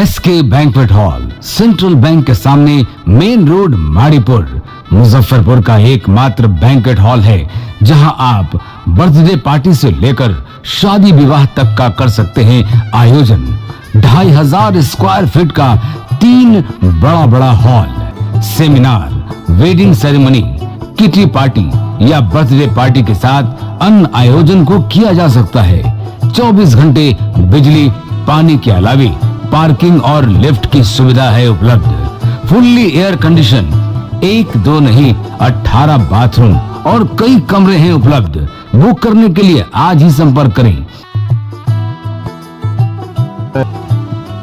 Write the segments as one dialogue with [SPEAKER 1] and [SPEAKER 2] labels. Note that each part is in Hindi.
[SPEAKER 1] SK banquet hall, Central Bank के सामने, मेन रोड, माड़ीपुर, मुजफ्फरपुर का एकमात्र बैंक्वेट हॉल है जहां आप बर्थडे पार्टी से लेकर शादी विवाह तक का कर सकते हैं आयोजन। 2500 स्क्वायर फीट का 3 बड़ा hall, seminar, wedding ceremony, kitty party या बर्थडे पार्टी के साथ अन्य आयोजन को किया जा सकता है। 24 घंटे बिजली पानी के अलावे पार्किंग और लिफ्ट की सुविधा है उपलब्ध। फुल्ली एयर कंडीशन, 1 2 नहीं 18 बाथरूम और कई कमरे हैं उपलब्ध। बुक करने के लिए आज ही संपर्क करें।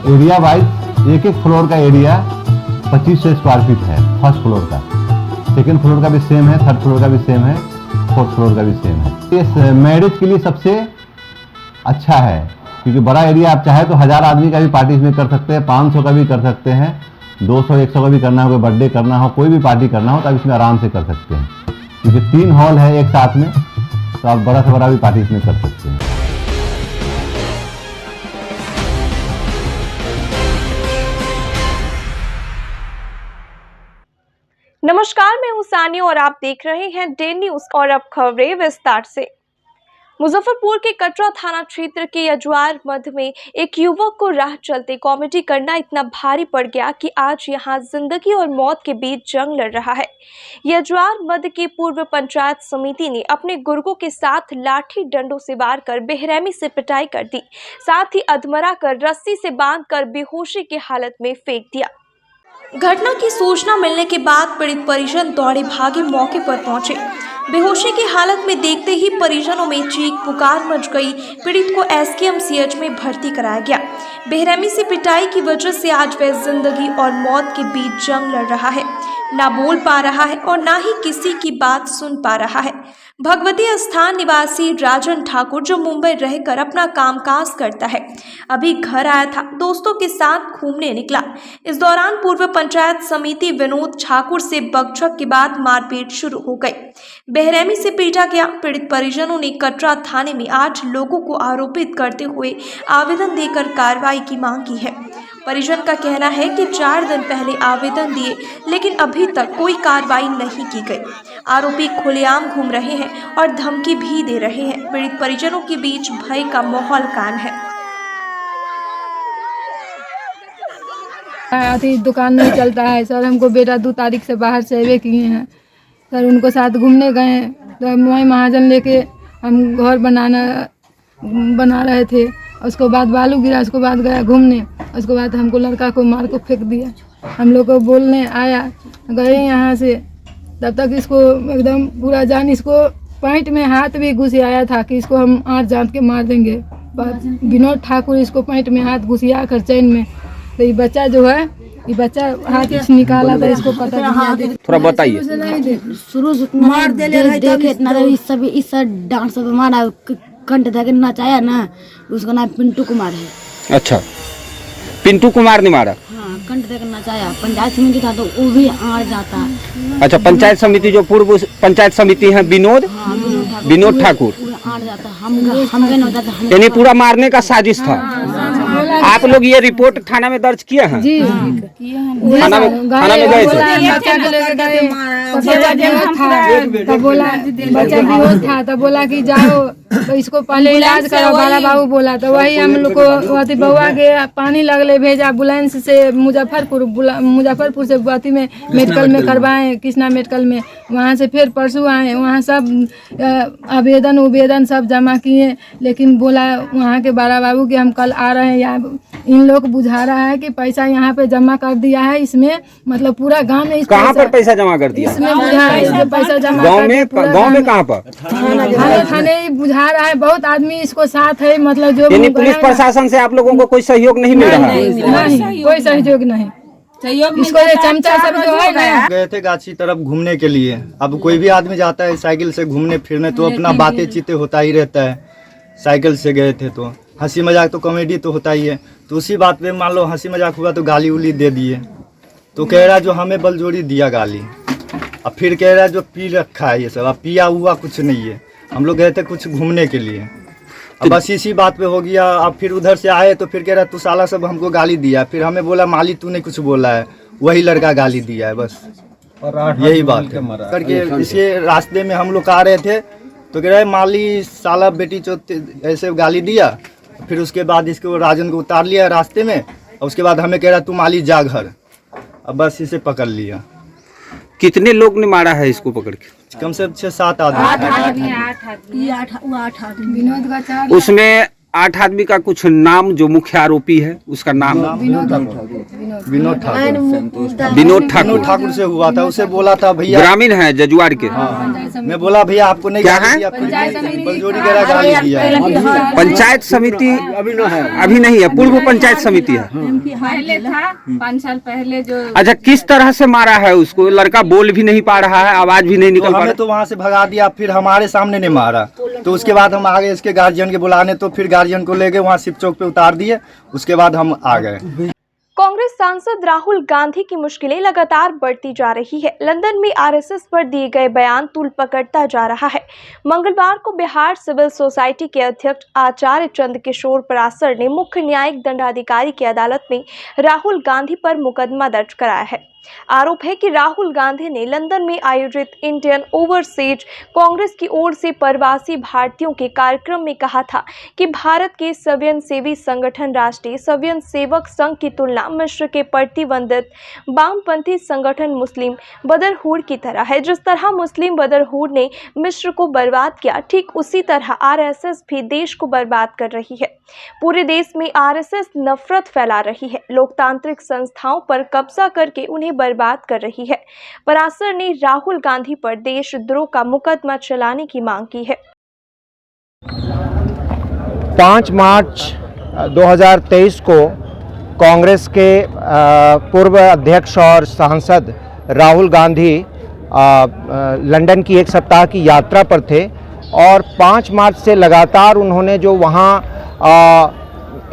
[SPEAKER 2] एरिया वाइज एक फ्लोर का एरिया 2500 स्क्वायर फीट है। फर्स्ट फ्लोर का, सेकंड फ्लोर का भी सेम है, थर्ड फ्लोर का भी सेम है, फोर्थ फ्लोर का भी सेम है। इस मैरिज के लिए सबसे अच्छा है क्योंकि बड़ा एरिया, आप चाहे तो 1000 आदमी का भी पार्टी इसमें कर सकते हैं, 500 का भी कर सकते हैं, 200 100 का भी करना हो, कोई बर्थडे करना हो, कोई भी पार्टी करना हो तो आप इसमें आराम से कर सकते हैं क्योंकि 3 हॉल है एक साथ में, तो आप बड़ा से बड़ा भी पार्टी इसमें कर सकते हैं।
[SPEAKER 3] नमस्कार, मैं हूं सानिया और आप देख रहे हैं डे न्यूज। और अब खबरें विस्तार से। मुजफ्फरपुर के कटरा थाना क्षेत्र के यजुआर मध्य में एक युवक को राह चलते कॉमेडी करना इतना भारी पड़ गया कि आज यहां जिंदगी और मौत के बीच जंग लड़ रहा है। यजुआर मध्य की पूर्व पंचायत समिति ने अपने गुर्गों के साथ लाठी डंडों से वार कर बेरहमी से पिटाई कर दी, साथ ही अधमरा कर रस्सी से बांधकर बेहोशी की हालत में फेंक दिया। घटना की सूचना मिलने के बाद पीड़ित परिजन दौड़े भागे मौके पर पहुंचे। बेहोशी की हालत में देखते ही परिजनों में चीख पुकार मच गई। पीड़ित को एसकेएमसीएच में भर्ती कराया गया। बेरहमी से पिटाई की वजह से आज वह जिंदगी और मौत के बीच जंग लड़ रहा है। ना बोल पा रहा है और ना ही किसी की बात सुन पा रहा है। भगवती स्थान निवासी राजन ठाकुर, जो मुंबई रहकर अपना कामकाज करता है, अभी घर आया था, दोस्तों के साथ घूमने निकला। इस दौरान पूर्व पंचायत समिति विनोद ठाकुर से बकझक के बाद मारपीट शुरू हो गई। बेरहमी से पीटा गया। पीड़ित परिजनों ने कटरा थाने में आज लोगों को आरोपित करते हुए आवेदन देकर कार्रवाई की मांग की है। परिजन का कहना है कि 4 दिन पहले आवेदन दिए लेकिन अभी तक कोई कार्रवाई नहीं की गई। आरोपी खुलेआम घूम रहे हैं और धमकी भी दे रहे हैं। पीड़ित परिजनों के बीच भय का माहौल कायम है।
[SPEAKER 4] अभी दुकान नहीं चलता है सर, हमको बेटा 2 तारीख से बाहर से अवे किए हैं सर, उनको साथ घूमने गए हैं तो वहीं महाजन लेके हम घर बना रहे थे। उसके बाद बालू गिरा, उसके बाद गया घूमने, उसके बाद हमको लड़का को मार को फेंक दिया। हम लोग को बोलने आया, गए यहाँ से, तब तक इसको एकदम पूरा जान, इसको पैंट में हाथ भी घुसियाया था कि इसको हम आँच जांच के मार देंगे। विनोद ठाकुर इसको पैंट में हाथ घुसिया कर चैन में, तो ये बच्चा जो है, ये बच्चा हाथ निकाला था, इसको पता नहीं।
[SPEAKER 5] थोड़ा बताइए।
[SPEAKER 6] शुरू से मार देखे इतना सब इस डांस सब मारा, कंठ धके नचाया ना, उसका नाम पिंटू कुमार है।
[SPEAKER 5] अच्छा, पिंटू कुमार ने मारा?
[SPEAKER 6] हाँ, कंठ धके नचाया। पंचायत समिति था तो वो भी आ जाता।
[SPEAKER 5] अच्छा, पंचायत समिति जो पूर्व पंचायत समिति है विनोद ठाकुर
[SPEAKER 6] आ जाता। हम
[SPEAKER 5] यानी पूरा मारने का साजिश था। आप लोग ये रिपोर्ट थाना में दर्ज किए हैं?
[SPEAKER 4] जी,
[SPEAKER 5] थाना में गए थे?
[SPEAKER 4] बच्चा बेहोश था तो बोला कि जाओ तो इसको पहले इलाज करो, बड़ा बाबू बोला। तो वही हम लोग को अति बउआ के पानी लगले भेजा एम्बुलेंस से मुजफ्फरपुर से अति में मेडिकल में करवाएं, कृष्णा मेडिकल में। वहाँ से फिर परसों आए, वहाँ सब आवेदन सब जमा किए, लेकिन बोला वहाँ के बड़ा बाबू कि हम कल आ रहे हैं। या इन लोग बुझा रहा है कि पैसा यहाँ पे जमा कर दिया है, इसमें मतलब पूरा गांव में।
[SPEAKER 5] कहाँ पर पैसा जमा कर दिया?
[SPEAKER 4] इसमें बुझा है, इसमें पैसा जमा
[SPEAKER 5] गांव में कहाँ पर?
[SPEAKER 4] थाने बुझा रहा है। बहुत आदमी इसको साथ है, मतलब जो
[SPEAKER 5] पुलिस प्रशासन से आप लोगों को कोई सहयोग नहीं मिल रहा है?
[SPEAKER 4] नहीं, कोई सहयोग नहीं। इसको चमचा सब जो है ना,
[SPEAKER 7] गए थे गाछी तरफ घूमने के लिए। अब कोई भी आदमी जाता है साइकिल से घूमने फिरने तो अपना बातें चीतें होता ही रहता है। साइकिल से गए थे तो हंसी मजाक तो कॉमेडी तो होता ही है। तो उसी बात पे मान लो हंसी मजाक हुआ तो गाली उली दे दिए। तो कह रहा जो हमें बलजोरी दिया गाली, अब फिर कह रहा जो पी रखा है ये सब। अब पिया हुआ कुछ नहीं है। हम लोग गए थे कुछ घूमने के लिए। अब बस इसी बात पे हो गया। अब फिर उधर से आए तो फिर कह रहा तू साला सब हमको गाली दिया। फिर हमें बोला माली तूने कुछ बोला है, वही लड़का गाली दिया है, बस यही बात है करके। इसके रास्ते में हम लोग आ रहे थे तो कह रहे माली साला बेटी चोत ऐसे गाली दिया। फिर उसके बाद इसको राजन को उतार लिया रास्ते में, और उसके बाद हमें कह रहा तू माली जा घर। अब बस इसे पकड़ लिया।
[SPEAKER 5] कितने लोग ने मारा है इसको पकड़ के?
[SPEAKER 7] कम से कम 6-7 आदमी।
[SPEAKER 4] विनोद का 4
[SPEAKER 5] उसमें 8 आदमी का कुछ नाम, जो मुख्य आरोपी है उसका नाम
[SPEAKER 7] विनोद
[SPEAKER 5] ठाकुर
[SPEAKER 7] ठाकुर से हुआ था। उसे बोला था भैया,
[SPEAKER 5] ग्रामीण है जजुआर के।
[SPEAKER 7] मैं बोला भैया आपको नहीं
[SPEAKER 5] क्या
[SPEAKER 7] गाली
[SPEAKER 5] है?
[SPEAKER 7] दिया, बलजोरी कह रहा गाली दिया है।
[SPEAKER 5] पंचायत समिति अभी नहीं है, पूर्व पंचायत समिति है।
[SPEAKER 4] पहले था 5 साल पहले जो।
[SPEAKER 5] अच्छा, किस तरह से मारा है उसको? लड़का बोल भी नहीं पा रहा है, आवाज भी नहीं
[SPEAKER 7] तो
[SPEAKER 5] निकल पा
[SPEAKER 7] हमें
[SPEAKER 5] रहा।
[SPEAKER 7] तो वहाँ से भगा दिया, फिर हमारे सामने ने मारा। तो उसके बाद हम आगे इसके गार्जियन के बुलाने, तो फिर गार्जियन को लेके वहाँ शिव चौक पे उतार दिए। उसके बाद हम आ गए।
[SPEAKER 3] कांग्रेस सांसद राहुल गांधी की मुश्किलें लगातार बढ़ती जा रही है। लंदन में आरएसएस पर दिए गए बयान तूल पकड़ता जा रहा है। मंगलवार को बिहार सिविल सोसाइटी के अध्यक्ष आचार्य चंद्रकिशोर परासर ने मुख्य न्यायिक दंडाधिकारी की अदालत में राहुल गांधी पर मुकदमा दर्ज कराया है। आरोप है कि राहुल गांधी ने लंदन में आयोजित इंडियन ओवरसीज कांग्रेस की ओर से प्रवासी भारतीयों के कार्यक्रम में कहा था कि भारत के स्वयंसेवी संगठन राष्ट्रीय स्वयंसेवक संघ की तुलना मिस्र के प्रतिबंधित वामपंथी संगठन मुस्लिम ब्रदरहुड की तरह है। जिस तरह मुस्लिम ब्रदरहुड ने मिस्र को बर्बाद किया, ठीक उसी तरह आरएसएस भी देश को बर्बाद कर रही है। पूरे देश में आरएसएस नफरत फैला रही है, लोकतांत्रिक संस्थाओं पर कब्जा करके उन्हें बर्बाद कर रही है। परासर ने राहुल गांधी पर देशद्रोह का मुकदमा चलाने की मांग की है।
[SPEAKER 8] 5 मार्च 2023 को कांग्रेस के पूर्व अध्यक्ष और सांसद राहुल गांधी लंदन की 1 सप्ताह की यात्रा पर थे और 5 मार्च से लगातार उन्होंने जो वहाँ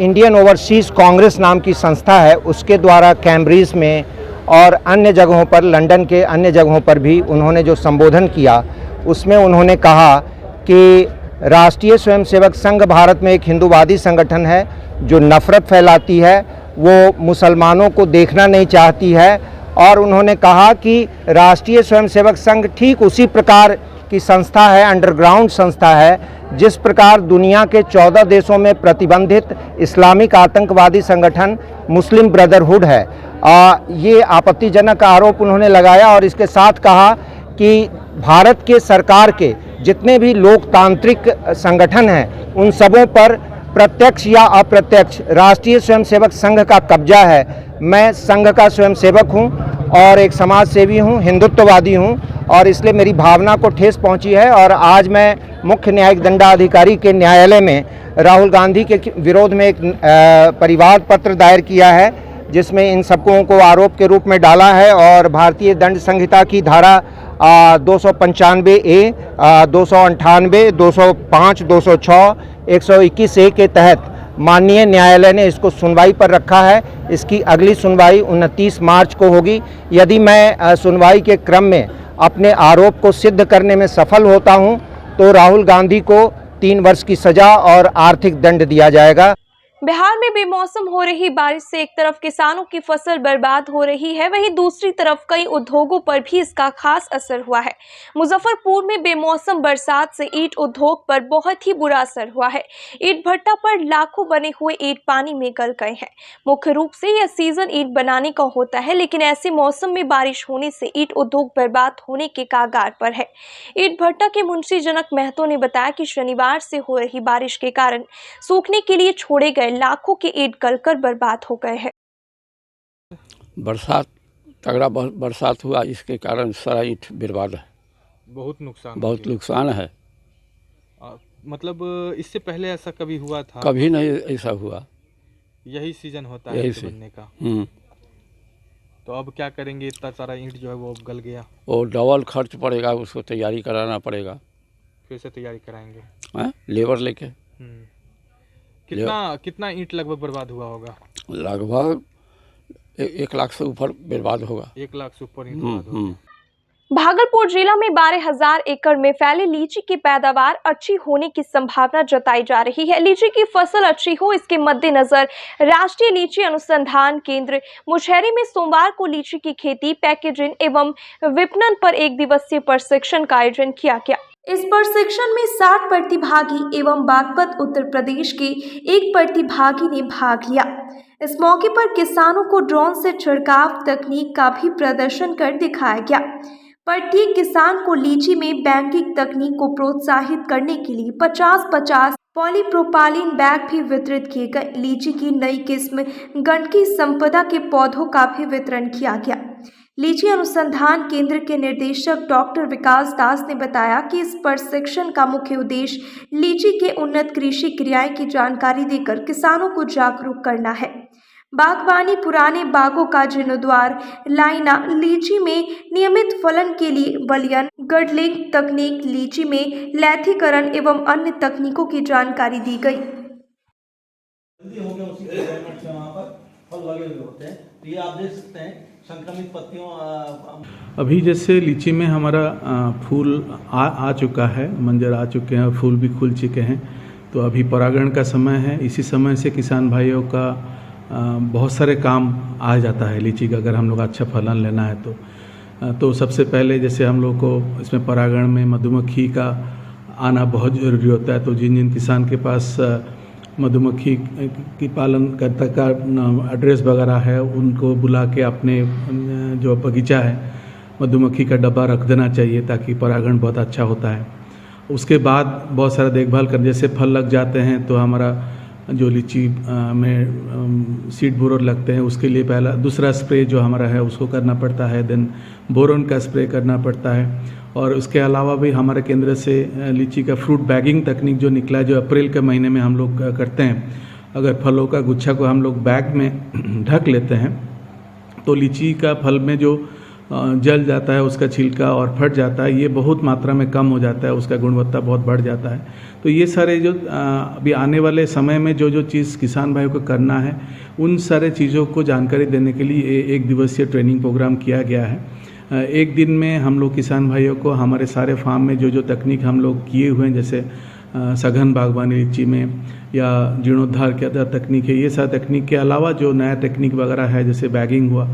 [SPEAKER 8] इंडियन ओवरसीज़ कांग्रेस नाम की संस्था है उसके द्वारा कैम्ब्रिज में और अन्य जगहों पर, लंदन के अन्य जगहों पर भी उन्होंने जो संबोधन किया उसमें उन्होंने कहा कि राष्ट्रीय स्वयंसेवक संघ भारत में एक हिंदूवादी संगठन है जो नफ़रत फैलाती है, वो मुसलमानों को देखना नहीं चाहती है। और उन्होंने कहा कि राष्ट्रीय स्वयंसेवक संघ ठीक उसी प्रकार की संस्था है, अंडरग्राउंड संस्था है, जिस प्रकार दुनिया के 14 देशों में प्रतिबंधित इस्लामिक आतंकवादी संगठन मुस्लिम ब्रदरहुड है। ये आपत्तिजनक आरोप उन्होंने लगाया और इसके साथ कहा कि भारत के सरकार के जितने भी लोकतांत्रिक संगठन हैं उन सबों पर प्रत्यक्ष या अप्रत्यक्ष राष्ट्रीय स्वयंसेवक संघ का कब्जा है। मैं संघ का स्वयंसेवक हूं और एक समाज सेवी हूं, हिंदुत्ववादी हूं और इसलिए मेरी भावना को ठेस पहुंची है और आज मैं मुख्य न्यायिक दंडाधिकारी के न्यायालय में राहुल गांधी के विरोध में एक परिवाद पत्र दायर किया है, जिसमें इन सबकों को आरोप के रूप में डाला है और भारतीय दंड संहिता की धारा 295A, 298, 205, 206, 121A के तहत माननीय न्यायालय ने इसको सुनवाई पर रखा है। इसकी अगली सुनवाई 29 मार्च को होगी। यदि मैं सुनवाई के क्रम में अपने आरोप को सिद्ध करने में सफल होता हूं, तो राहुल गांधी को 3 वर्ष की सजा और आर्थिक दंड दिया जाएगा।
[SPEAKER 3] बिहार में बेमौसम हो रही बारिश से एक तरफ किसानों की फसल बर्बाद हो रही है, वहीं दूसरी तरफ कई उद्योगों पर भी इसका खास असर हुआ है। मुजफ्फरपुर में बेमौसम बरसात से ईंट उद्योग पर बहुत ही बुरा असर हुआ है। ईंट भट्टा पर लाखों बने हुए ईंट पानी में गल गए हैं। मुख्य रूप से यह सीजन ईंट बनाने का होता है, लेकिन ऐसे मौसम में बारिश होने से ईंट उद्योग बर्बाद होने के कागार पर है। ईंट भट्टा के मुंशी जनक महतो ने बताया कि शनिवार से हो रही बारिश के कारण सूखने के लिए छोड़े गए लाखों के ईंट गलकर बर्बाद हो गए हैं।
[SPEAKER 9] तगड़ा बरसात हुआ, इसके कारण सारा ईंट बर्बाद है। बहुत नुकसान है।
[SPEAKER 10] मतलब इससे पहले ऐसा कभी हुआ था?
[SPEAKER 9] कभी नहीं ऐसा हुआ।
[SPEAKER 10] यही सीजन होता है ईंट बनने का। तो अब क्या करेंगे? इतना सारा ईंट जो है वो अब गल गया।
[SPEAKER 9] वो डबल खर्च पड़ेगा, उसको तैयारी कराना पड़ेगा।
[SPEAKER 10] फिर से तैयारी कराएंगे?
[SPEAKER 9] लेबर लेके।
[SPEAKER 10] कितना ईंट लगभग बर्बाद हुआ होगा?
[SPEAKER 9] लगभग 1 लाख से ऊपर बर्बाद होगा।
[SPEAKER 10] 1 लाख से ऊपर ईंट बर्बाद होगा।
[SPEAKER 3] भागलपुर जिला में 12,000 एकड़ में फैली लीची की पैदावार अच्छी होने की संभावना जताई जा रही है। लीची की फसल अच्छी हो, इसके मद्देनजर राष्ट्रीय लीची अनुसंधान केंद्र मुशहरी में सोमवार को लीची की खेती, पैकेजिंग एवं विपणन पर 1 दिवसीय प्रशिक्षण का आयोजन किया गया। इस प्रशिक्षण में 60 प्रतिभागी एवं बागपत उत्तर प्रदेश के एक प्रतिभागी ने भाग लिया। इस मौके पर किसानों को ड्रोन से छिड़काव तकनीक का भी प्रदर्शन कर दिखाया गया। प्रत्येक किसान को लीची में बैंकिंग तकनीक को प्रोत्साहित करने के लिए 50-50 पॉलीप्रोपालीन बैग भी वितरित किए गए। लीची की नई किस्म गंडकी संपदा के पौधों का भी वितरण किया गया। लीची अनुसंधान केंद्र के निदेशक डॉक्टर विकास दास ने बताया कि इस प्रशिक्षण का मुख्य उद्देश्य लीची के उन्नत कृषि क्रियाएं की जानकारी देकर किसानों को जागरूक करना है। बागवानी, पुराने बागों का जीर्णोद्धार, लाइना, लीची में नियमित फलन के लिए बलियन, गडलिंग तकनीक, लीची में लैथीकरण एवं अन्य तकनीकों की जानकारी दी गई।
[SPEAKER 11] फल लगे हुए होते हैं, तो ये आप देख सकते हैं संक्रमित पत्तियों।
[SPEAKER 12] अभी जैसे लीची में हमारा फूल आ चुका है, मंजर आ चुके हैं, फूल भी खुल चुके हैं, तो अभी परागण का समय है। इसी समय से किसान भाइयों का बहुत सारे काम आ जाता है लीची का, अगर हम लोग अच्छा फलन लेना है तो सबसे पहले जैसे हम लोग को इसमें परागण में मधुमक्खी का आना बहुत ज़रूरी होता है। तो जिन जिन किसान के पास मधुमक्खी की पालन करता का एड्रेस वगैरह है, उनको बुला के अपने जो बगीचा है मधुमक्खी का डब्बा रख देना चाहिए, ताकि परागण बहुत अच्छा होता है। उसके बाद बहुत सारा देखभाल कर, जैसे फल लग जाते हैं तो हमारा जो लीची में सीड बोरोन लगते हैं, उसके लिए पहला दूसरा स्प्रे जो हमारा है उसको करना पड़ता है, देन बोरोन का स्प्रे करना पड़ता है। और उसके अलावा भी हमारे केंद्र से लीची का फ्रूट बैगिंग तकनीक जो निकला है, जो अप्रैल के महीने में हम लोग करते हैं। अगर फलों का गुच्छा को हम लोग बैग में ढक लेते हैं तो लीची का फल में जो जल जाता है, उसका छिलका और फट जाता है, ये बहुत मात्रा में कम हो जाता है, उसका गुणवत्ता बहुत बढ़ जाता है। तो ये सारे जो अभी आने वाले समय में जो चीज़ किसान भाइयों को करना है, उन सारे चीज़ों को जानकारी देने के लिए 1 दिवसीय ट्रेनिंग प्रोग्राम किया गया है। 1 दिन में हम लोग किसान भाइयों को हमारे सारे फार्म में जो तकनीक हम लोग किए हुए हैं, जैसे सघन बागवानी लीची में या जीर्णोद्धार क्या तकनीक है, ये सारी तकनीक के अलावा जो नया टेक्निक वगैरह है, जैसे बैगिंग हुआ।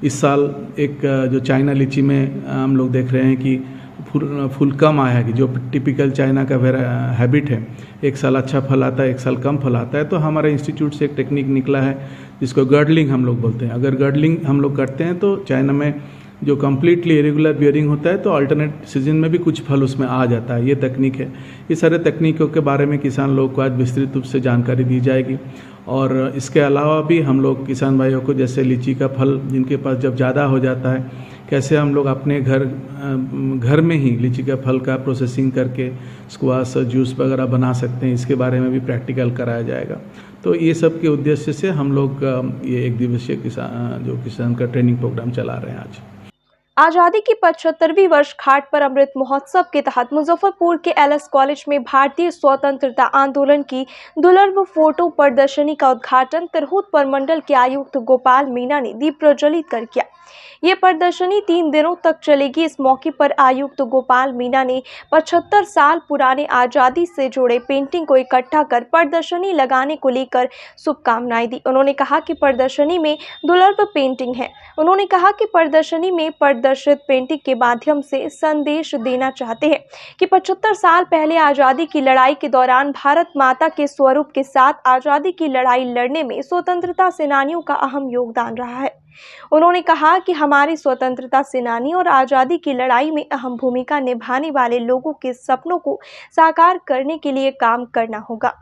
[SPEAKER 12] इस साल एक जो चाइना लीची में हम लोग देख रहे हैं कि फूल कम आया है, कि जो टिपिकल चाइना का हैबिट है, एक साल अच्छा फल आता है, एक साल कम फल आता है। तो हमारे इंस्टीट्यूट से एक टेक्निक निकला है जिसको गर्डलिंग हम लोग बोलते हैं। अगर गर्डलिंग हम लोग करते हैं तो चाइना में जो कम्प्लीटली इरेगुलर बियरिंग होता है, तो अल्टरनेट सीजन में भी कुछ फल उसमें आ जाता है, ये तकनीक है। ये सारे तकनीकों के बारे में किसान लोगों को आज विस्तृत रूप से जानकारी दी जाएगी। और इसके अलावा भी हम लोग किसान भाइयों को, जैसे लीची का फल जिनके पास जब ज़्यादा हो जाता है, कैसे हम लोग अपने घर में ही लीची का फल का प्रोसेसिंग करके स्क्वाश जूस वगैरह बना सकते हैं, इसके बारे में भी प्रैक्टिकल कराया जाएगा। तो ये सब के उद्देश्य से हम लोग ये 1 दिवसीय किसान का ट्रेनिंग प्रोग्राम चला रहे हैं। आज
[SPEAKER 3] आजादी की 75वीं वर्षगांठ पर अमृत महोत्सव के तहत मुजफ्फरपुर के एलएस कॉलेज में भारतीय स्वतंत्रता आंदोलन की दुर्लभ फोटो प्रदर्शनी का उद्घाटन तिरहुत प्रमंडल के आयुक्त गोपाल मीणा ने दीप प्रज्वलित कर किया। ये प्रदर्शनी 3 दिनों तक चलेगी। इस मौके पर आयुक्त गोपाल मीणा ने 75 साल पुराने आज़ादी से जुड़े पेंटिंग को इकट्ठा कर प्रदर्शनी लगाने को लेकर शुभकामनाएं दी। उन्होंने कहा कि प्रदर्शनी में दुर्लभ पेंटिंग है। उन्होंने कहा कि प्रदर्शनी में प्रदर्शित पेंटिंग के माध्यम से संदेश देना चाहते हैं कि 75 साल पहले आज़ादी की लड़ाई के दौरान भारत माता के स्वरूप के साथ आज़ादी की लड़ाई लड़ने में स्वतंत्रता सेनानियों का अहम योगदान रहा है। उन्होंने कहा कि हमारे स्वतंत्रता सेनानी और आज़ादी की लड़ाई में अहम भूमिका निभाने वाले लोगों के सपनों को साकार करने के लिए काम करना होगा।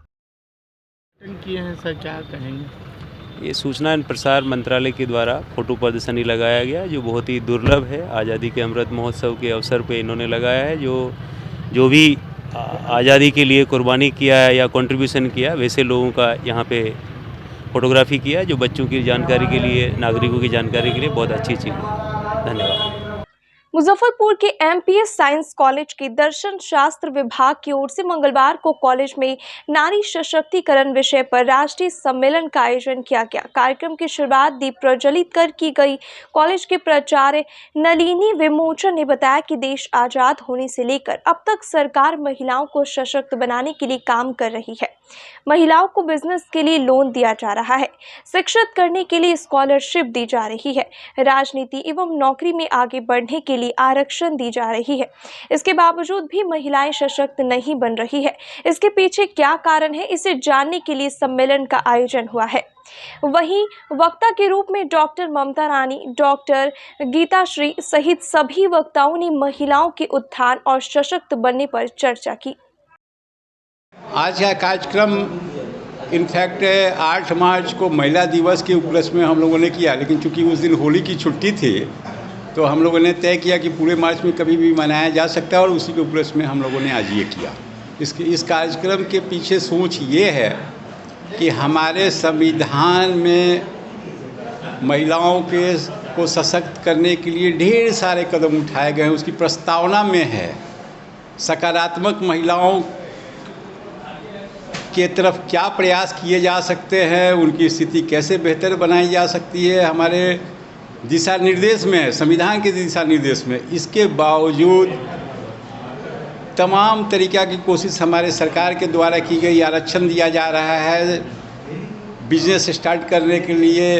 [SPEAKER 13] ये सूचना एवं प्रसार मंत्रालय के द्वारा फोटो प्रदर्शनी लगाया गया, जो बहुत ही दुर्लभ है। आज़ादी के अमृत महोत्सव के अवसर पे इन्होंने लगाया है। जो भी आज़ादी के लिए कुर्बानी किया है या कंट्रीब्यूशन किया, वैसे लोगों का यहाँ पे फोटोग्राफी किया, जो बच्चों की जानकारी के लिए, नागरिकों की जानकारी के लिए बहुत अच्छी चीज़ है। धन्यवाद।
[SPEAKER 3] मुजफ्फरपुर के एमपीएस साइंस कॉलेज के दर्शन शास्त्र विभाग की ओर से मंगलवार को कॉलेज में नारी सशक्तिकरण विषय पर राष्ट्रीय सम्मेलन का आयोजन किया गया। कार्यक्रम की शुरुआत दीप प्रज्वलित कर की गई। कॉलेज के प्राचार्य नलिनी विमोचन ने बताया कि देश आजाद होने से लेकर अब तक सरकार महिलाओं को सशक्त बनाने के लिए काम कर रही है। महिलाओं को बिजनेस के लिए लोन दिया जा रहा है, शिक्षित करने के लिए स्कॉलरशिप दी जा रही है, राजनीति एवं नौकरी में आगे बढ़ने के लिए आरक्षण दी जा रही है। इसके बावजूद भी महिलाएं सशक्त नहीं बन रही है। इसके पीछे क्या कारण है, इसे जानने के लिए सम्मेलन का आयोजन हुआ है। वहीं वक्ता के रूप में डॉक्टर ममता रानी, डॉक्टर गीताश्री सहित सभी वक्ताओं ने महिलाओं के उत्थान और सशक्त बनने पर चर्चा की।
[SPEAKER 14] आज का कार्यक्रम इनफैक्ट 8 मार्च को महिला दिवस के उपलक्ष्य में हम लोगों ने किया, लेकिन चूंकि उस दिन होली की छुट्टी थी तो हम लोगों ने तय किया कि पूरे मार्च में कभी भी मनाया जा सकता है और उसी के उपलक्ष्य में हम लोगों ने आज ये किया। इस कार्यक्रम के पीछे सोच ये है कि हमारे संविधान में महिलाओं को सशक्त करने के लिए ढेर सारे कदम उठाए गए हैं। उसकी प्रस्तावना में है सकारात्मक महिलाओं के तरफ क्या प्रयास किए जा सकते हैं, उनकी स्थिति कैसे बेहतर बनाई जा सकती है, हमारे दिशा निर्देश में है, संविधान के दिशा निर्देश में। इसके बावजूद तमाम तरीक़ा की कोशिश हमारे सरकार के द्वारा की गई। आरक्षण दिया जा रहा है, बिजनेस स्टार्ट करने के लिए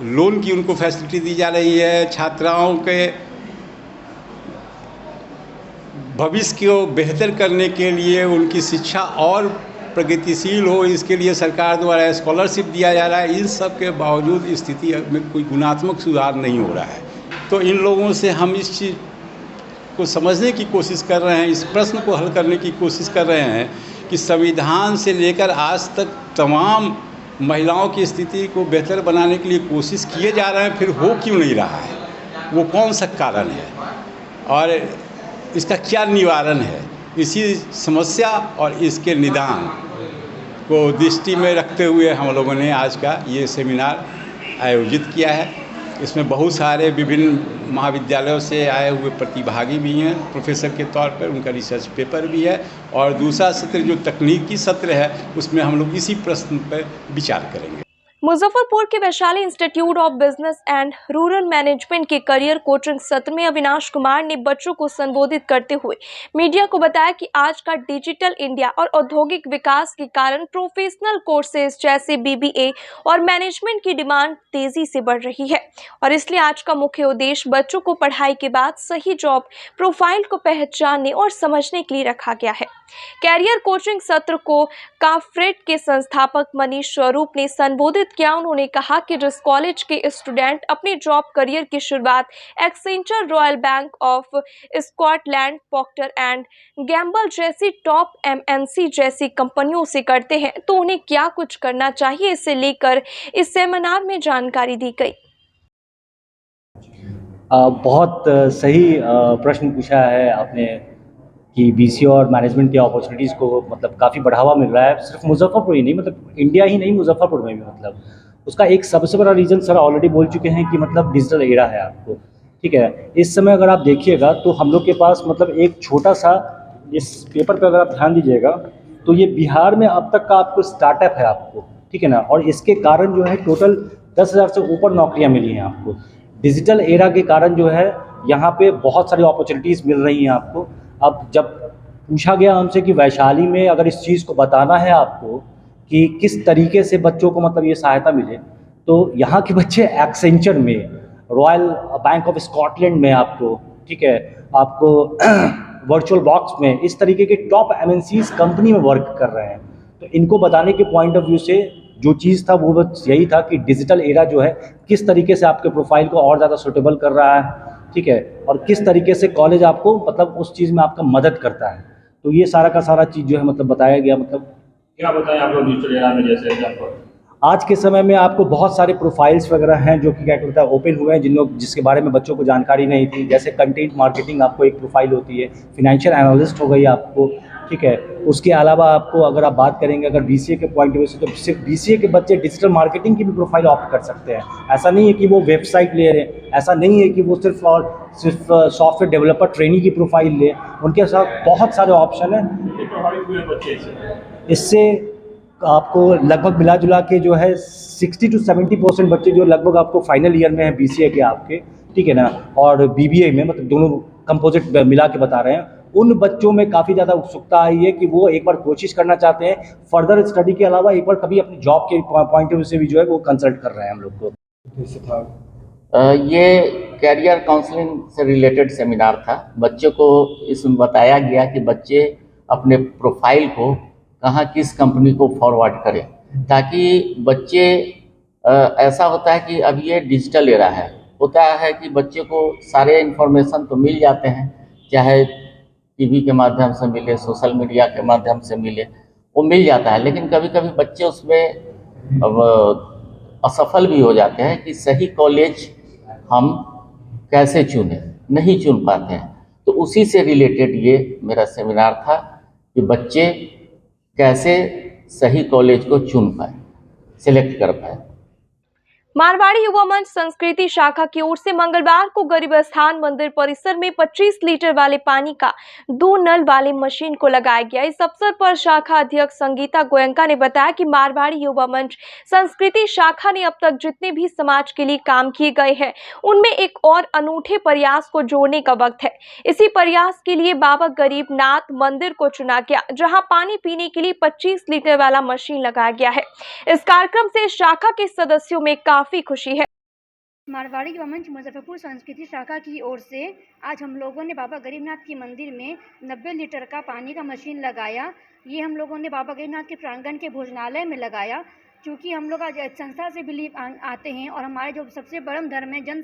[SPEAKER 14] लोन की उनको फैसिलिटी दी जा रही है, छात्राओं के भविष्य को बेहतर करने के लिए उनकी शिक्षा और प्रगतिशील हो, इसके लिए सरकार द्वारा स्कॉलरशिप दिया जा रहा है। इन सब के बावजूद स्थिति में कोई गुणात्मक सुधार नहीं हो रहा है। तो इन लोगों से हम इस चीज़ को समझने की कोशिश कर रहे हैं, इस प्रश्न को हल करने की कोशिश कर रहे हैं कि संविधान से लेकर आज तक तमाम महिलाओं की स्थिति को बेहतर बनाने के लिए कोशिश किए जा रहे हैं, फिर हो क्यों नहीं रहा है, वो कौन सा कारण है और इसका क्या निवारण है। इसी समस्या और इसके निदान को दृष्टि में रखते हुए हम लोगों ने आज का ये सेमिनार आयोजित किया है। इसमें बहुत सारे विभिन्न महाविद्यालयों से आए हुए प्रतिभागी भी हैं प्रोफेसर के तौर पर, उनका रिसर्च पेपर भी है और दूसरा सत्र जो तकनीकी सत्र है उसमें हम लोग इसी प्रश्न पर विचार करेंगे।
[SPEAKER 3] मुजफ्फरपुर के Vaishali institute of business and rural management के करियर कोचिंग सत्र में अविनाश कुमार ने बच्चों को संबोधित करते हुए मीडिया को बताया कि आज का डिजिटल इंडिया और औद्योगिक विकास के कारण प्रोफेशनल कोर्सेज जैसे बीबीए और मैनेजमेंट की डिमांड तेजी से बढ़ रही है और इसलिए आज का मुख्य उद्देश्य बच्चों को पढ़ाई के बाद सही जॉब प्रोफाइल को पहचानने और समझने के लिए रखा गया है। कैरियर कोचिंग सत्र को काफ्रेट के संस्थापक मनीष स्वरूप ने संबोधित किया। उन्होंने कहा कि जिस कॉलेज के स्टूडेंट अपने जॉब करियर की शुरुआत Accenture, Royal Bank of Scotland, Procter and Gamble जैसी टॉप एमएनसी जैसी कंपनियों से करते हैं तो उन्हें क्या कुछ करना चाहिए, इसे लेकर इस सेमिनार में जानकारी दी गई।
[SPEAKER 15] बहुत सही प्रश्न पूछा है आपने कि बीसीए और मैनेजमेंट की अपॉर्चुनिटीज़ को मतलब काफ़ी बढ़ावा मिल रहा है। सिर्फ मुजफ्फरपुर ही नहीं, मतलब इंडिया ही नहीं, मुजफ्फरपुर में भी। मतलब उसका एक सबसे बड़ा रीज़न सर ऑलरेडी बोल चुके हैं कि मतलब डिजिटल एरा है आपको, ठीक है। इस समय अगर आप देखिएगा तो हम लोग के पास मतलब एक छोटा सा इस पेपर पर अगर आप ध्यान दीजिएगा तो ये बिहार में अब तक का आपको स्टार्टअप है आपको, ठीक है ना। और इसके कारण जो है टोटल 10,000 से ऊपर नौकरियाँ मिली हैं आपको। डिजिटल एरा के कारण जो है यहाँ पे बहुत सारी अपॉर्चुनिटीज़ मिल रही हैं आपको। अब जब पूछा गया हमसे कि वैशाली में अगर इस चीज़ को बताना है आपको कि किस तरीके से बच्चों को मतलब ये सहायता मिले, तो यहाँ के बच्चे एक्सेंचर में, रॉयल बैंक ऑफ स्कॉटलैंड में आपको, ठीक है, आपको वर्चुअल बॉक्स में, इस तरीके के टॉप एमएनसीज कंपनी में वर्क कर रहे हैं। तो इनको बताने के पॉइंट ऑफ व्यू से जो चीज़ था वो बस यही था कि डिजिटल एरा जो है किस तरीके से आपके प्रोफाइल को और ज़्यादा सूटेबल कर रहा है, ठीक है, और किस तरीके से कॉलेज आपको मतलब उस चीज़ में आपका मदद करता है। तो ये सारा का सारा चीज़ जो है मतलब बताया गया। मतलब
[SPEAKER 16] क्या बताएं आप लोग डिजिटल एरा में, जैसे आपको
[SPEAKER 15] आज के समय में आपको बहुत सारे प्रोफाइल्स वगैरह हैं जो कि क्या कहता है ओपन हुए हैं, जिसके बारे में बच्चों को जानकारी नहीं थी। जैसे कंटेंट मार्केटिंग आपको एक प्रोफाइल होती है, फिनेंशियल एनालिस्ट हो गई आपको, ठीक है। उसके अलावा आपको अगर आप बात करेंगे अगर BCA के पॉइंट ऑफ व्यू से, तो सिर्फ BCA के बच्चे डिजिटल मार्केटिंग की भी प्रोफाइल ऑप्ट कर सकते हैं। ऐसा नहीं है कि वो वेबसाइट ले रहे हैं, ऐसा नहीं है कि वो सिर्फ सॉफ्टवेयर डेवलपर ट्रेनिंग की प्रोफाइल ले, उनके साथ बहुत सारे ऑप्शन हैं। इससे आपको लगभग मिला जुला के जो है 60 to 70% बच्चे जो लगभग आपको फाइनल ईयर में हैं BCA के आपके, ठीक है ना, और BBA में, मतलब दोनों कंपोजिट मिला के बता रहे हैं, उन बच्चों में काफ़ी ज़्यादा उत्सुकता आई है कि वो एक बार कोशिश करना चाहते हैं फर्दर स्टडी के अलावा, एक बार कभी अपनी जॉब के पॉइंट ऑफ व्यू से भी जो है वो कंसल्ट कर रहे हैं हम लोग को।
[SPEAKER 17] ये कैरियर काउंसलिंग से रिलेटेड सेमिनार था। बच्चों को इसमें बताया गया कि बच्चे अपने प्रोफाइल को कहाँ किस कंपनी को फॉरवर्ड करें, ताकि बच्चे ऐसा होता है कि अब ये डिजिटल एरा है, होता है कि बच्चे को सारे इन्फॉर्मेशन तो मिल जाते हैं, चाहे टीवी के माध्यम से मिले, सोशल मीडिया के माध्यम से मिले, वो मिल जाता है, लेकिन कभी कभी बच्चे उसमें असफल भी हो जाते हैं कि सही कॉलेज हम कैसे चुने, नहीं चुन पाते हैं। तो उसी से रिलेटेड ये मेरा सेमिनार था कि बच्चे कैसे सही कॉलेज को चुन पाए, सिलेक्ट कर पाए।
[SPEAKER 3] मारवाड़ी युवा मंच संस्कृति शाखा की ओर से मंगलवार को गरीब स्थान मंदिर परिसर में 25 लीटर वाले पानी का 2 नल वाली मशीन को लगाया गया। इस अवसर पर शाखा अध्यक्ष संगीता गोयनका ने बताया कि मारवाड़ी युवा मंच संस्कृति शाखा ने अब तक जितने भी समाज के लिए काम किए गए हैं, उनमें एक और अनूठे प्रयास को जोड़ने का वक्त है। इसी प्रयास के लिए बाबा गरीबनाथ मंदिर को चुना गया, जहाँ पानी पीने के लिए 25 लीटर वाला मशीन लगाया गया है। इस कार्यक्रम से शाखा के सदस्यों में काफी खुशी है।
[SPEAKER 18] मारवाड़ी युवा मंच मुजफ्फरपुर संस्कृति शाखा की ओर से आज हम लोगों ने बाबा गरीबनाथ के मंदिर में 90 लीटर का पानी का मशीन लगाया। ये हम लोगों ने बाबा गरीबनाथ के प्रांगण के भोजनालय में लगाया, क्योंकि हम लोग आज संस्था से बिलीव आते हैं और हमारे जो सबसे बड़ा धर्म है जन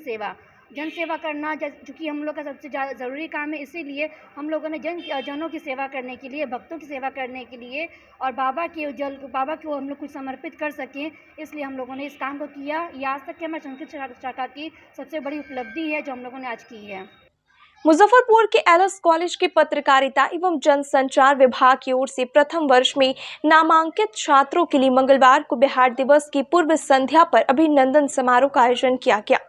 [SPEAKER 18] सेवा करना, चूँकि हम लोग का सबसे ज़रूरी काम है। इसीलिए हम लोगों ने जनों की सेवा करने के लिए, भक्तों की सेवा करने के लिए और बाबा को हम लोग कुछ समर्पित कर सकें, इसलिए हम लोगों ने इस काम को किया। ये आज तक के हमारे संस्कृत शाखा की सबसे बड़ी उपलब्धि है जो हम लोगों ने आज की है।
[SPEAKER 3] मुजफ्फरपुर के एलएस कॉलेज के पत्रकारिता एवं जनसंचार विभाग की ओर से प्रथम वर्ष में नामांकित छात्रों के लिए मंगलवार को बिहार दिवस की पूर्व संध्या पर अभिनंदन समारोह का आयोजन किया गया।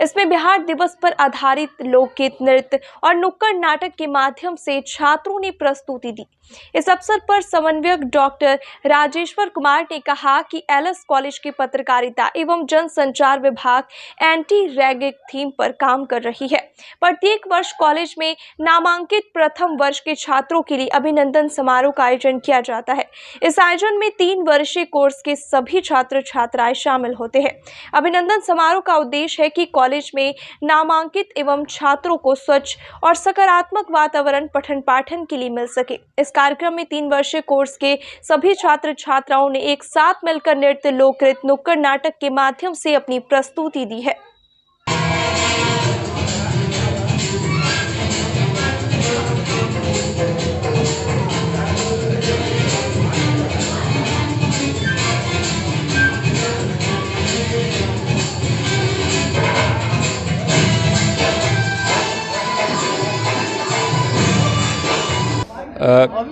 [SPEAKER 3] इसमें बिहार दिवस पर आधारित लोकगीत, नृत्य और नुक्कड़ नाटक के माध्यम से छात्रों ने प्रस्तुति दी। इस अवसर पर समन्वयक डॉक्टर राजेश्वर कुमार ने कहा कि एलएस कॉलेज की पत्रकारिता एवं जनसंचार विभाग एंटी रैगिंग थीम पर काम कर रही है। प्रत्येक वर्ष कॉलेज में नामांकित प्रथम वर्ष के छात्रों के लिए अभिनंदन समारोह का आयोजन किया जाता है। इस आयोजन में 3 वर्षीय कोर्स के सभी छात्र छात्राएं शामिल होते हैं। अभिनंदन समारोह का उद्देश्य है कि कॉलेज में नामांकित एवं छात्रों को स्वच्छ और सकारात्मक वातावरण पठन पाठन के लिए मिल सके। इस कार्यक्रम में 3 वर्षीय कोर्स के सभी छात्र छात्राओं ने एक साथ मिलकर नृत्य, लोकनृत्य, नुक्कड़ नाटक के माध्यम से अपनी प्रस्तुति दी है।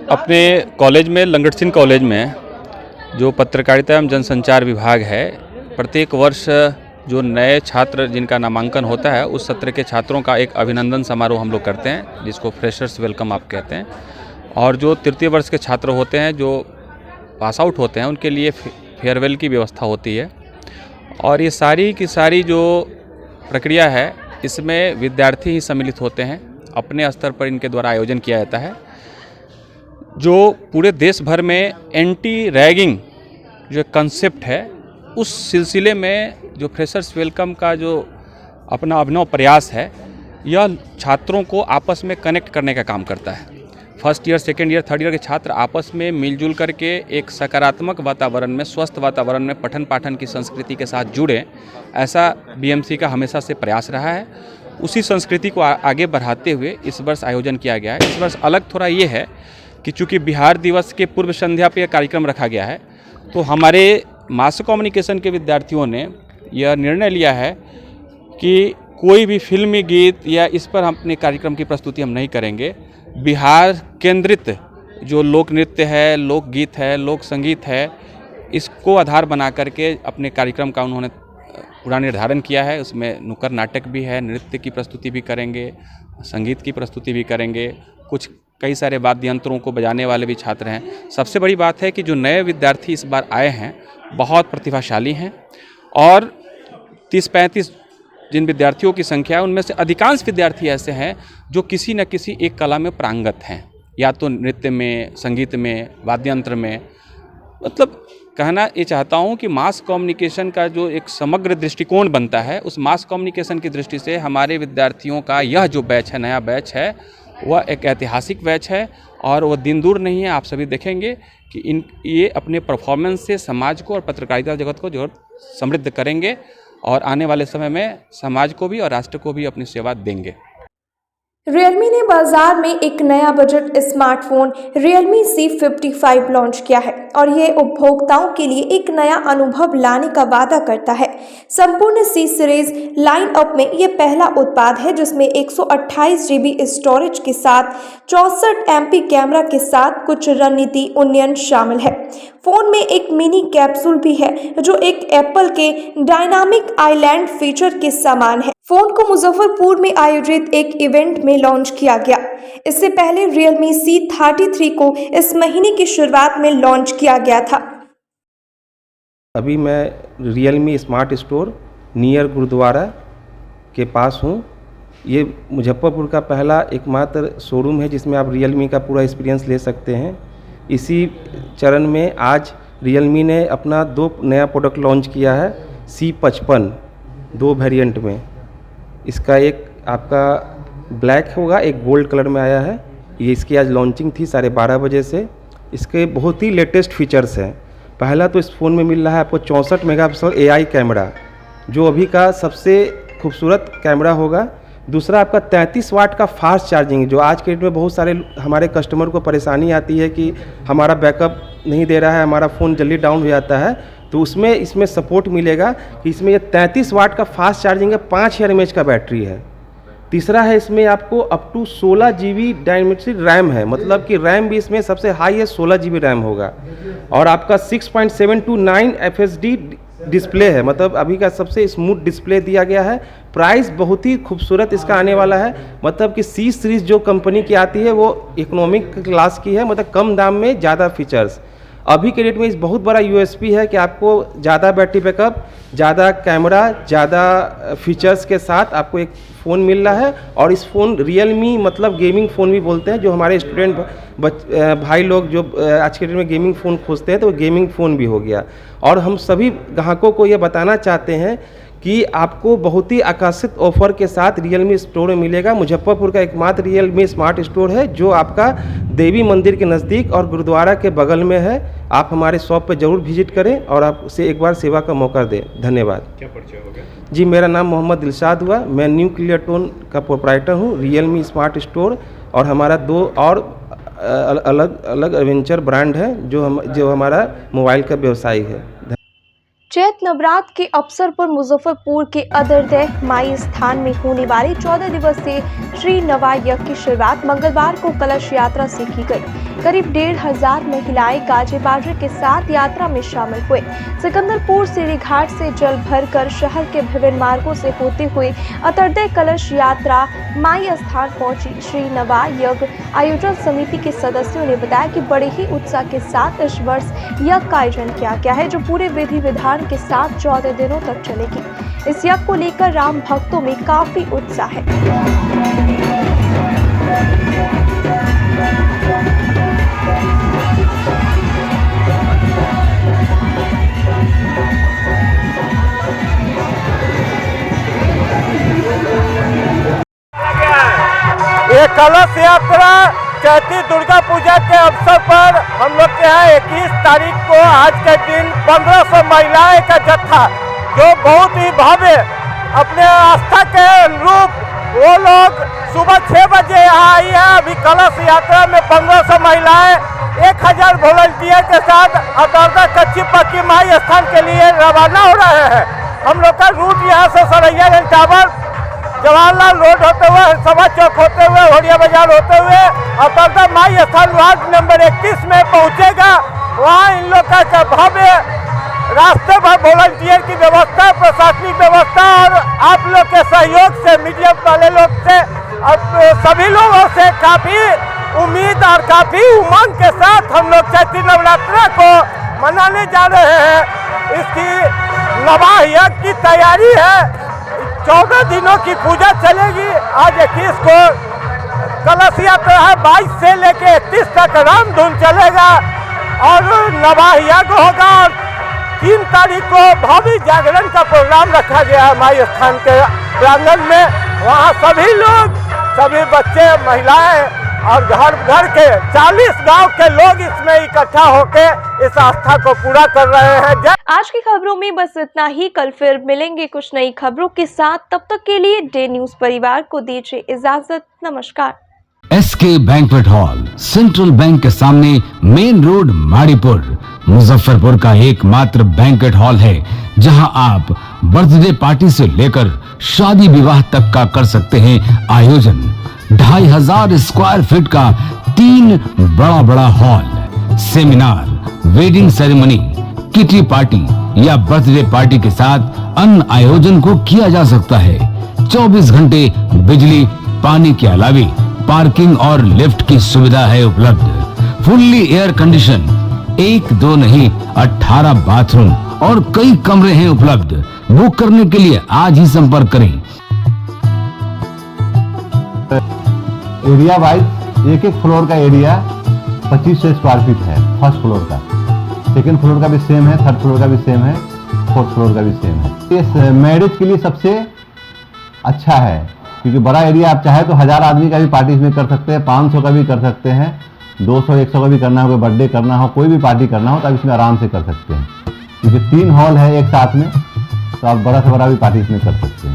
[SPEAKER 19] अपने कॉलेज में, लंगट सिंह कॉलेज में जो पत्रकारिता एवं जनसंचार विभाग है, प्रत्येक वर्ष जो नए छात्र जिनका नामांकन होता है, उस सत्र के छात्रों का एक अभिनंदन समारोह हम लोग करते हैं, जिसको फ्रेशर्स वेलकम आप कहते हैं। और जो तृतीय वर्ष के छात्र होते हैं, जो पास आउट होते हैं, उनके लिए फेयरवेल की व्यवस्था होती है। और ये सारी की सारी जो प्रक्रिया है, इसमें विद्यार्थी ही सम्मिलित होते हैं। अपने स्तर पर इनके द्वारा आयोजन किया जाता है, जो पूरे देश भर में एंटी रैगिंग जो कंसेप्ट है, उस सिलसिले में जो फ्रेशर्स वेलकम का जो अपना अभिनव प्रयास है, यह छात्रों को आपस में कनेक्ट करने का काम करता है। First year, second year, third year के छात्र आपस में मिलजुल करके एक सकारात्मक वातावरण में, स्वस्थ वातावरण में पठन पाठन की संस्कृति के साथ जुड़े, ऐसा बीएमसी का हमेशा से प्रयास रहा है। उसी संस्कृति को आगे बढ़ाते हुए इस वर्ष आयोजन किया गया है। इस वर्ष अलग थोड़ा ये है कि चूँकि बिहार दिवस के पूर्व संध्या पे कार्यक्रम रखा गया है, तो हमारे मास कम्युनिकेशन के विद्यार्थियों ने यह निर्णय लिया है कि कोई भी फिल्मी गीत या इस पर हम अपने कार्यक्रम की प्रस्तुति हम नहीं करेंगे। बिहार केंद्रित जो लोक नृत्य है, लोकगीत है, लोक संगीत है, इसको आधार बना करके अपने कार्यक्रम का उन्होंने पूरा निर्धारण किया है। उसमें नुक्कड़ नाटक भी है, नृत्य की प्रस्तुति भी करेंगे, संगीत की प्रस्तुति भी करेंगे, कुछ कई सारे वाद्य यंत्रों को बजाने वाले भी छात्र हैं। सबसे बड़ी बात है कि जो नए विद्यार्थी इस बार आए हैं बहुत प्रतिभाशाली हैं और 30-35 जिन विद्यार्थियों की संख्या है उनमें से अधिकांश विद्यार्थी ऐसे हैं जो किसी न किसी एक कला में प्रांगत हैं, या तो नृत्य में, संगीत में, वाद्य यंत्र में। मतलब कहना ये चाहता हूँ कि मास कम्युनिकेशन का जो एक समग्र दृष्टिकोण बनता है, उस मास कम्युनिकेशन की दृष्टि से हमारे विद्यार्थियों का यह जो बैच है, नया बैच है, वह एक ऐतिहासिक बैच है और वह दिन दूर नहीं है। आप सभी देखेंगे कि ये अपने परफॉर्मेंस से समाज को और पत्रकारिता जगत को जो समृद्ध करेंगे और आने वाले समय में समाज को भी और राष्ट्र को भी अपनी सेवा देंगे।
[SPEAKER 3] रियलमी ने बाजार में एक नया budget smartphone Realme C55 launch किया है और यह उपभोक्ताओं के लिए एक नया अनुभव लाने का वादा करता है। संपूर्ण C सीरीज लाइनअप में यह पहला उत्पाद है जिसमें 128 GB स्टोरेज के साथ 64 MP कैमरा के साथ कुछ रणनीति उन्नयन शामिल है। फोन में एक मिनी कैप्सूल भी है जो एक एप्पल के डायनामिक आइलैंड फीचर के समान है। फोन को मुजफ्फरपुर में आयोजित एक इवेंट में लॉन्च किया गया। इससे पहले Realme C33 को इस महीने की शुरुआत में लॉन्च किया गया था।
[SPEAKER 20] अभी मैं Realme smart store near gurdwara के पास हूँ। ये मुजफ्फरपुर का पहला एकमात्र शोरूम है जिसमें आप Realme का पूरा एक्सपीरियंस ले सकते हैं। इसी चरण में आज Realme ने अपना 2 नया प्रोडक्ट लॉन्च किया है, C55 2 वेरिएंट में। इसका एक आपका ब्लैक होगा, एक गोल्ड कलर में आया है। ये इसकी आज लॉन्चिंग थी 12:30 बजे से। इसके बहुत ही लेटेस्ट फीचर्स हैं। पहला तो इस फ़ोन में मिल रहा है आपको 64 मेगापिक्सल AI कैमरा, जो अभी का सबसे खूबसूरत कैमरा होगा। दूसरा आपका 33 वाट का फास्ट चार्जिंग, जो आज के डेट में बहुत सारे हमारे कस्टमर को परेशानी आती है कि हमारा बैकअप नहीं दे रहा है, हमारा फ़ोन जल्दी डाउन हो जाता है, तो उसमें इसमें सपोर्ट मिलेगा कि इसमें ये 33 वाट का फास्ट चार्जिंग है, 5000 mAh का बैटरी है। तीसरा है इसमें आपको up to 16 GB Dimensity RAM है, मतलब कि रैम भी इसमें सबसे हाई है, 16 GB रैम होगा। और आपका 6.729 FHD डिस्प्ले है, मतलब अभी का सबसे स्मूथ डिस्प्ले दिया गया है। प्राइस बहुत ही खूबसूरत इसका आने वाला है, मतलब कि C सीरीज़ जो कंपनी की आती है वो इकोनॉमिक क्लास की है, मतलब कम दाम में ज़्यादा फीचर्स। अभी के डेट में इस बहुत बड़ा USP है कि आपको ज़्यादा बैटरी बैकअप, ज़्यादा कैमरा, ज़्यादा फीचर्स के साथ आपको एक फ़ोन मिल रहा है। और इस फ़ोन Realme मतलब गेमिंग फ़ोन भी बोलते हैं, जो हमारे स्टूडेंट भाई लोग जो आज के डेट में गेमिंग फ़ोन खोजते हैं तो गेमिंग फ़ोन भी हो गया। और हम सभी ग्राहकों को ये बताना चाहते हैं कि आपको बहुत ही आकर्षित ऑफर के साथ Realme स्टोर में मिलेगा। मुजफ्फरपुर का एकमात्र Realme स्मार्ट स्टोर है जो आपका देवी मंदिर के नज़दीक और गुरुद्वारा के बगल में है। आप हमारे शॉप पर ज़रूर विजिट करें और आप उसे एक बार सेवा का मौका दें। धन्यवाद।
[SPEAKER 10] क्या परिचय हो गया? जी,
[SPEAKER 20] मेरा नाम मोहम्मद दिलशाद हुआ। मैं न्यू क्लियर टोन का प्रोप्राइटर हूँ, Realme स्मार्ट स्टोर, और हमारा 2 और अलग अलग एडवेंचर ब्रांड है जो हमारा मोबाइल का व्यवसाय है।
[SPEAKER 3] चैत नवरात्र के अवसर पर मुजफ्फरपुर के अदरदैह माई स्थान में होने वाली 14 दिवसीय श्री नवा यज्ञ की शुरुआत मंगलवार को कलश यात्रा से की गई। करीब 1500 महिलाएं गाजे बाजे के साथ यात्रा में शामिल हुए। सिकंदरपुर सीढ़ी घाट से जल भरकर शहर के विभिन्न मार्गों से होते हुए अतरदैह कलश यात्रा माई स्थान पहुंची। श्री नवा यज्ञ आयोजन समिति के सदस्यों ने बताया कि बड़े ही उत्साह के साथ इस वर्ष यज्ञ का आयोजन किया गया है, जो पूरे विधि विधान के साथ 14 दिनों तक चलेगी। इस यज्ञ को लेकर राम भक्तों में काफी उत्साह है।
[SPEAKER 21] ये कलश यात्रा चैती दुर्गा पूजा के अवसर पर हम लोग के यहाँ 21 तारीख को आज के दिन 1500 महिलाएं का जत्था, जो बहुत ही भव्य अपने आस्था के अनुरूप वो लोग सुबह 6 बजे यहाँ आई है। अभी कलश यात्रा में 1500 महिलाएं 1000 वॉलंटियर के साथ अतरदैह कच्ची पक्की माई स्थान के लिए रवाना हो रहे हैं। हम लोग का रूट यहाँ से Saraiya rail tower Jawaharlal road होते हुए, सभा चौक होते हुए, होड़िया बाजार होते हुए और तब माई स्थान वार्ड नंबर 31 में पहुंचेगा। वहाँ इन लोग का भव्य रास्ते पर वॉलंटियर की व्यवस्था, प्रशासनिक व्यवस्था और आप लोग के सहयोग से, मीडिया वाले लोग से, सभी लोगों से काफी उम्मीद और काफी उमंग के साथ हम लोग चैती नवरात्रि को मनाने जा रहे हैं। इसकी नवाह यज्ञ की तैयारी है। 14 दिनों की पूजा चलेगी। आज 21 को कलश यात्रा है, 22 से लेके 31 तक रामधुन चलेगा और नवाह यज्ञ होगा और 3 तारीख को भव्य जागरण का प्रोग्राम रखा गया है माई स्थान के प्रांगण में। वहाँ सभी लोग, सभी बच्चे, महिलाएं और घर घर के 40 गांव के लोग इसमें इकट्ठा होके इस आस्था को पूरा कर रहे हैं।
[SPEAKER 3] आज की खबरों में बस इतना ही। कल फिर मिलेंगे कुछ नई खबरों के साथ। तब तक के लिए डे न्यूज परिवार को दीजिए इजाजत। नमस्कार।
[SPEAKER 1] SK banquet hall, Central Bank के सामने, मेन रोड, माड़ीपुर, मुजफ्फरपुर का एकमात्र बैंक्वेट हॉल है जहां आप बर्थडे पार्टी से लेकर शादी विवाह तक का कर सकते हैं आयोजन। 2500 स्क्वायर फीट का 3 बड़ा hall, seminar, wedding ceremony, kitty party या बर्थडे पार्टी के साथ अन्य आयोजन को किया जा सकता है। 24 घंटे बिजली पानी के अलावे पार्किंग और लिफ्ट की सुविधा है उपलब्ध। फुल्ली एयर कंडीशन, 1 2 नहीं 18 बाथरूम और कई कमरे हैं उपलब्ध। बुक करने के लिए आज ही संपर्क करें।
[SPEAKER 2] एरिया वाइज एक फ्लोर का एरिया 2500 स्क्वायर फीट है फर्स्ट फ्लोर का। सेकंड फ्लोर का भी सेम है, थर्ड फ्लोर का भी सेम है, फोर्थ फ्लोर का भी सेम है। ये मैरिज के लिए सबसे अच्छा है क्योंकि बड़ा एरिया आप चाहे तो 1000 आदमी का भी पार्टी इसमें कर सकते हैं, 500 का भी कर सकते हैं, 200 100 का भी करना हो, कोई बर्थडे करना हो, कोई भी पार्टी करना हो तो आप इसमें आराम से कर सकते हैं क्योंकि 3 हॉल है एक साथ में, तो आप बड़ा से बड़ा भी पार्टी इसमें कर सकते हैं।